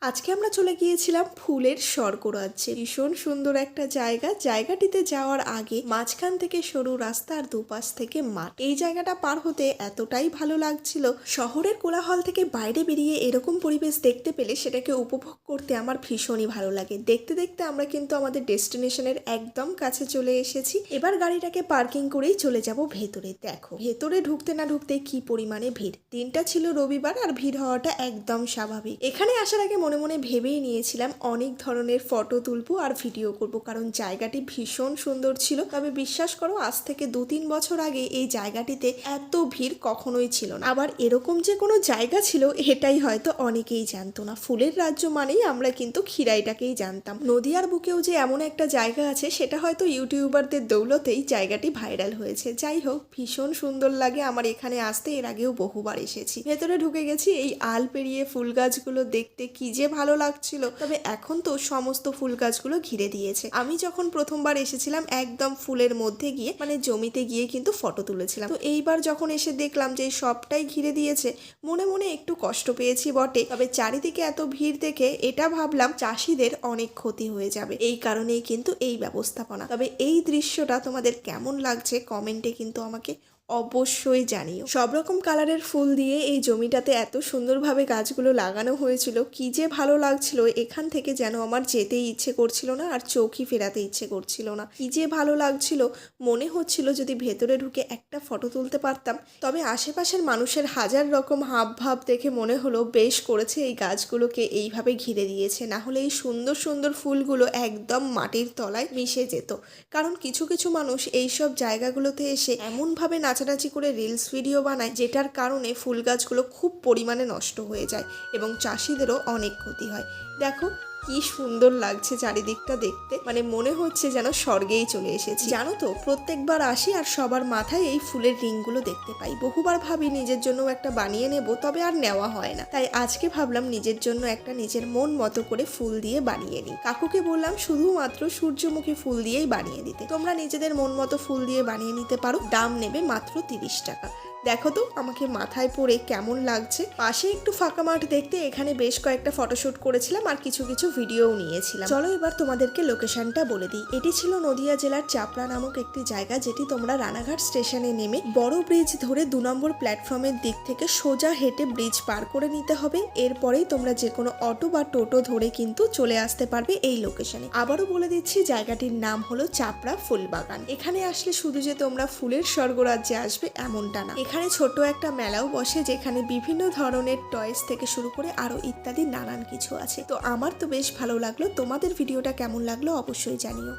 আজকে আমরা চলে গিয়েছিলাম ফুলের স্বর্গরাজ্যে। ভীষণ সুন্দর একটা জায়গা। জায়গাটিতে যাওয়ার আগে মাঝখান থেকে সরু রাস্তা আর দুপাশ থেকে মাঠ। এই জায়গাটা পার হতে এতটাই ভালো লাগছিল। শহরের কোলাহল থেকে বাইরে বেরিয়ে এরকম পরিবেশ দেখতে পেলে সেটাকে উপভোগ করতে আমার ভীষণই ভালো লাগে। দেখতে দেখতে আমরা কিন্তু আমাদের ডেস্টিনেশনের একদম কাছে চলে এসেছি। এবার গাড়িটাকে পার্কিং করেই চলে যাব ভেতরে। দেখো ভেতরে ঢুকতে না ঢুকতে কি পরিমাণে ভিড়। দিনটা ছিল রবিবার আর ভিড় হওয়াটা একদম স্বাভাবিক। এখানে আসার আগে মনে মনে ভেবেই নিয়েছিলাম অনেক ধরনের ফটো তুলবো আর ভিডিও করব, কারণ জায়গাটি ভীষণ সুন্দর ছিল। তবে বিশ্বাস করো আজ থেকে 2-3 বছর আগে এই জায়গাটিতে এত ভিড় কখনোই ছিল না। আবার এরকম যে কোনো জায়গা ছিল এটাই হয়তো অনেকেই জানতো না। ফুলের রাজ্য মানেই আমরা কিন্তু খিরাইটাকেই জানতাম। নদিয়ার বুকেও যে এমন একটা জায়গা আছে সেটা হয়তো ইউটিউবারদের দৌলতেই জায়গাটি ভাইরাল হয়েছে। যাই হোক, ভীষণ সুন্দর লাগে আমার এখানে আসতে। এর আগেও বহুবার এসেছি। ভেতরে ঢুকে গেছি। এই আল পেরিয়ে ফুল গাছগুলো দেখতে কি যে ভালো লাগছিল। তবে এখন তো সমস্ত ফুল গাছগুলো ঘিরে দিয়েছে। আমি যখন প্রথমবার এসেছিলাম একদম ফুলের মধ্যে গিয়ে মানে জমিতে গিয়ে কিন্তু ফটো তুলেছিলাম। তো এইবার যখন এসে দেখলাম যে সবটাই ঘিরে দিয়েছে, মনে মনে একটু কষ্ট পেয়েছি বটে। তবে চারিদিকে এত ভিড় দেখে এটা ভাবলাম চাষিদের অনেক ক্ষতি হয়ে যাবে। এই কারণেই কিন্তু এই ব্যবস্থাপনা। তবে এই দৃশ্যটা তোমাদের কেমন লাগছে কমেন্টে কিন্তু আমাকে অবশ্যই জানিও। সব রকম কালারের ফুল দিয়ে এই জমিটাতে এত সুন্দরভাবে গাছগুলো লাগানো হয়েছিল, কি যে ভালো লাগছিল। এখান থেকে যেন আমার যেতেই ইচ্ছে করছিল না আর চোখই ফেরাতে ইচ্ছে করছিল না। কি যে ভালো লাগছিল, মনে হচ্ছিল যদি ভেতরে ঢুকে একটা ফটো তুলতে পারতাম। তবে আশেপাশের মানুষের হাজার রকম হাব ভাব দেখে মনে হলো বেশ করেছে এই গাছগুলোকে এইভাবে ঘিরে দিয়েছে, না হলে এই সুন্দর সুন্দর ফুলগুলো একদম মাটির তলায় মিশে যেত। কারণ কিছু কিছু মানুষ এইসব জায়গাগুলোতে এসে এমনভাবে নাচানাচি করে রিলস ভিডিও বানায় যেটার কারণে ফুল গাছগুলো খুব পরিমাণে নষ্ট হয়ে যায় এবং চাষিদেরও অনেক ক্ষতি হয়। দেখো কি সুন্দর লাগছে চারিদিকটা দেখতে, মানে মনে হচ্ছে যেন স্বর্গেই চলে এসেছি। জানো তো, প্রত্যেকবার আসি আর সবার মাথায় এই ফুলের রিংগুলো দেখতে পাই। বহুবার ভাবি নিজের জন্য একটা বানিয়ে নেব, তবে আর নেওয়া হয় না। তাই আজকে ভাবলাম নিজের জন্য একটা নিজের মন মতো করে ফুল দিয়ে বানিয়ে নিই। কাকুকে বললাম শুধুমাত্র সূর্যমুখী ফুল দিয়েই বানিয়ে দিতে। তোমরা নিজেদের মন মতো ফুল দিয়ে বানিয়ে নিতে পারো। দাম নেবে মাত্র 30 টাকা। দেখো তো আমাকে মাথায় পরে কেমন লাগছে। পাশে একটু ফাঁকা মাঠ দেখতে এখানে বেশ কয়েকটা ফটোশুট করেছিলাম আর কিছু কিছু ভিডিওও নিয়েছিলাম। চলো এবার তোমাদেরকে লোকেশনটা বলে দিই। এটি ছিল নদিয়া জেলার চাপড়া নামক একটি জায়গা, যেটি তোমরা রানাঘাট স্টেশনে নেমে বড় ব্রিজ ধরে 2 নম্বর প্ল্যাটফর্মের দিক থেকে সোজা হেঁটে ব্রিজ পার করে নিতে হবে। এরপরেই তোমরা যে কোনো অটো বা টোটো ধরে কিন্তু চলে আসতে পারবে এই লোকেশনে। আবারও বলে দিচ্ছি, জায়গাটির নাম হলো চাপড়া ফুলবাগান। এখানে আসলে শুধু যে তোমরা ফুলের স্বর্গরাজ্যে আসবে এমনটা না। এখানে ছোট একটা মেলাও বসে, যেখানে বিভিন্ন ধরনের টয়েস থেকে শুরু করে আরো ইত্যাদি নানান কিছু আছে। তো আমার তো বেশ ভালো লাগলো। তোমাদের ভিডিওটা কেমন লাগলো অবশ্যই জানিও।